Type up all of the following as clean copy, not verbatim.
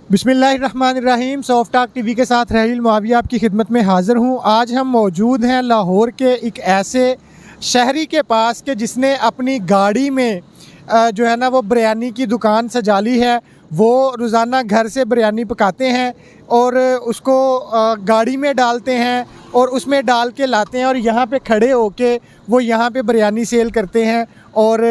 बिस्मिल्लाहिर्रहमानिर्रहीम। Soft talk TV के साथ रहील मुआविया आपकी खिदमत में हाज़िर हूँ। आज हम मौजूद हैं लाहौर के एक ऐसे शहरी के पास के जिसने अपनी गाड़ी में जो है ना वो बिरयानी की दुकान सजा ली है। वो रोज़ाना घर से बिरयानी पकाते हैं और उसको गाड़ी में डालते हैं और उसमें डाल के लाते हैं और यहाँ पे खड़े होके वो यहाँ पे बिरयानी सेल करते हैं और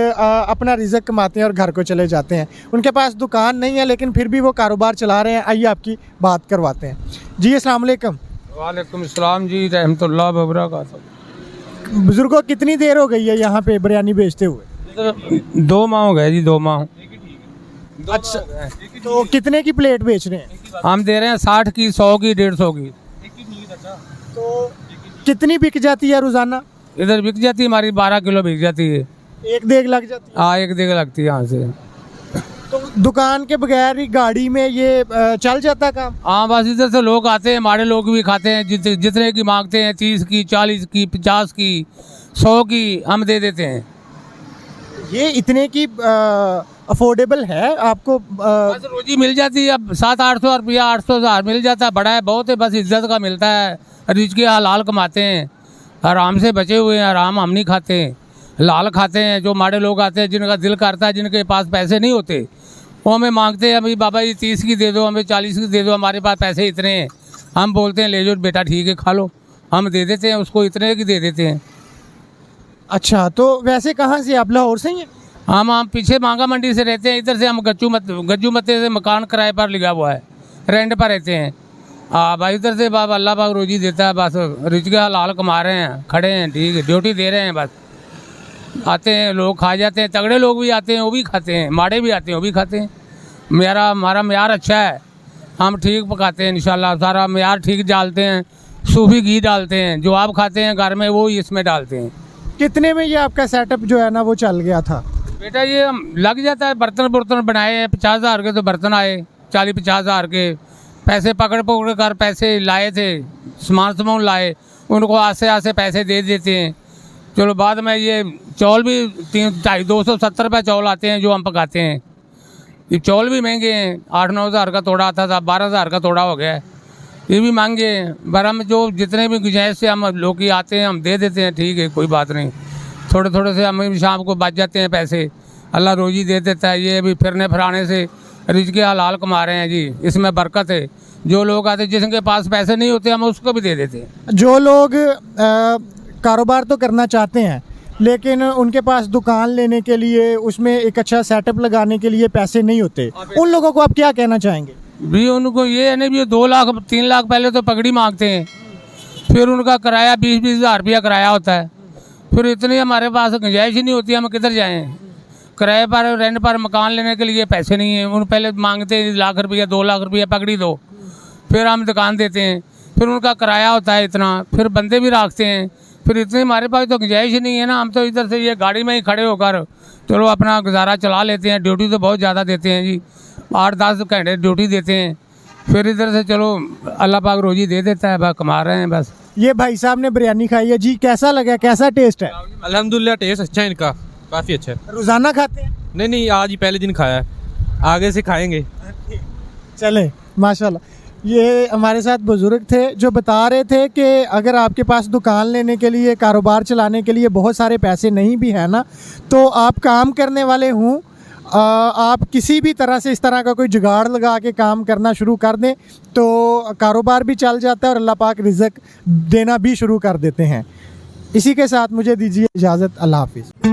अपना रिज़्क कमाते हैं और घर को चले जाते हैं। उनके पास दुकान नहीं है लेकिन फिर भी वो कारोबार चला रहे हैं। आइए आपकी बात करवाते हैं। जी अस्सलाम वालेकुम। वालेकुम अस्सलाम जी, रहमतुल्लाह व बरकातहू। बुज़ुर्गों कितनी देर हो गई है यहाँ पे बिरयानी बेचते हुए? 2 माह हो गए जी, 2 माह। अच्छा, तो कितने की प्लेट बेच रहे हैं? हम दे रहे हैं 60 की, 100 की, 150 की। तो कितनी बिक जाती है रोज़ाना? इधर बिक जाती है हमारी 12 किलो बिक जाती है। एक देग लग जाती है? हाँ, 1 देग लगती है यहाँ से। तो दुकान के बगैर ही गाड़ी में ये चल जाता काम? हाँ, बस इधर से लोग आते हैं, हमारे लोग भी खाते हैं। जितने की मांगते हैं, 30 की, 40 की, 50 की, 100 की, हम दे देते हैं। ये इतने की अफोर्डेबल है आपको? बस रोजी मिल जाती है। अब 700-800 रुपया, 800-1000 मिल जाता है। बड़ा है बहुत है, बस इज्जत का मिलता है। रिज़्क़ हलाल कमाते हैं, आराम से बचे हुए हैं। आराम हम नहीं खाते, लाल खाते हैं। जो हमारे लोग आते हैं जिनका दिल करता है, जिनके पास पैसे नहीं होते, वो हमें मांगते हैं, भाई बाबा जी 30 की दे दो, हमें 40 की दे दो, हमारे पास पैसे इतने हैं। हम बोलते हैं ले जाओ बेटा, ठीक है खा लो। हम दे देते हैं उसको, इतने की दे देते हैं। अच्छा, तो वैसे कहाँ से आप? लाहौर से ही हैं? हम पीछे मांगा मंडी से रहते हैं। इधर से हम गज्जू मत्ते से मकान किराए पर लिखा हुआ है, रेंट पर रहते हैं। हाँ भाई, इधर से बाबा अल्लाह पाक रोजी देता है। बस रिज़्क़ हलाल कमा रहे हैं, खड़े हैं, ठीक है, ड्यूटी दे रहे हैं। बस आते हैं लोग, खा जाते हैं। तगड़े लोग भी आते हैं, वो भी खाते हैं। माड़े भी आते हैं, वो भी खाते हैं। हमारा म्यार अच्छा है, हम ठीक पकाते हैं इंशाल्लाह। सारा म्यार ठीक डालते हैं, सूफी घी डालते हैं। जो आप खाते हैं घर में वो इसमें डालते हैं। कितने में ये आपका सेटअप जो है ना वो चल गया था? बेटा ये लग जाता है। बर्तन बनाए हैं 50,000 के, तो बर्तन आए 40-50,000 के। पैसे पकड़ कर पैसे लाए थे, सामान लाए, उनको आसे आसे पैसे दे देते हैं। चलो बाद में ये चौल भी 270 रुपये चौल आते हैं जो हम पकाते हैं। ये चौल भी महंगे हैं, 8-9 हज़ार का तोड़ा आता था, 12,000 का तोड़ा हो गया है। ये भी महंगे हैं। पर हम जो जितने भी गुंजाइश से हम लोग ही आते हैं हम दे देते हैं, ठीक है, कोई बात नहीं। थोड़े थोड़े से हमें भी शाम को बच जाते हैं पैसे, अल्लाह रोजी दे देता है। ये भी फिरने फराने से रिज़्क़ हलाल कमा रहे हैं जी, इसमें बरकत है। जो लोग आते हैं जिनके पास पैसे नहीं होते, हम उसको भी दे देते हैं। जो लोग कारोबार तो करना चाहते हैं लेकिन उनके पास दुकान लेने के लिए, उसमें एक अच्छा सेटअप लगाने के लिए पैसे नहीं होते, उन लोगों को आप क्या कहना चाहेंगे? भी उनको ये है ना, भी 2 लाख 3 लाख पहले तो पगड़ी मांगते हैं, फिर उनका किराया 20-20 हज़ार रुपया किराया होता है। फिर इतनी हमारे पास गुंजाइश ही नहीं होती, हम किधर जाएं? किराए पर, रेंट पर मकान लेने के लिए पैसे नहीं हैं। उन पहले मांगते हैं 1 लाख रुपया, 2 लाख रुपया पगड़ी दो, फिर हम दुकान देते हैं। फिर उनका किराया होता है इतना, फिर बंदे भी रखते हैं। फिर इतनी हमारे पास तो गुंजाइश ही नहीं है ना। हम तो इधर से ये गाड़ी में ही खड़े होकर चलो अपना गुजारा चला लेते हैं। ड्यूटी तो बहुत ज़्यादा देते हैं जी, 8-10 घंटे ड्यूटी देते हैं। फिर इधर से चलो अल्लाह पाक रोजी दे देता है, बस कमा रहे हैं बस। ये भाई साहब ने बिरयानी खाई है जी, कैसा लगा, कैसा टेस्ट है? अल्हम्दुलिल्लाह टेस्ट अच्छा है इनका, काफ़ी अच्छा है। रोज़ाना खाते हैं? नहीं, आज ही पहले दिन खाया है, आगे से खाएंगे। चले माशाल्लाह। ये हमारे साथ बुजुर्ग थे जो बता रहे थे कि अगर आपके पास दुकान लेने के लिए, कारोबार चलाने के लिए बहुत सारे पैसे नहीं भी है ना, तो आप काम करने वाले हों, आप किसी भी तरह से इस तरह का कोई जुगाड़ लगा के काम करना शुरू कर दें तो कारोबार भी चल जाता है और अल्लाह पाक रिज़्क़ देना भी शुरू कर देते हैं। इसी के साथ मुझे दीजिए इजाज़त। अल्लाह हाफ़िज़।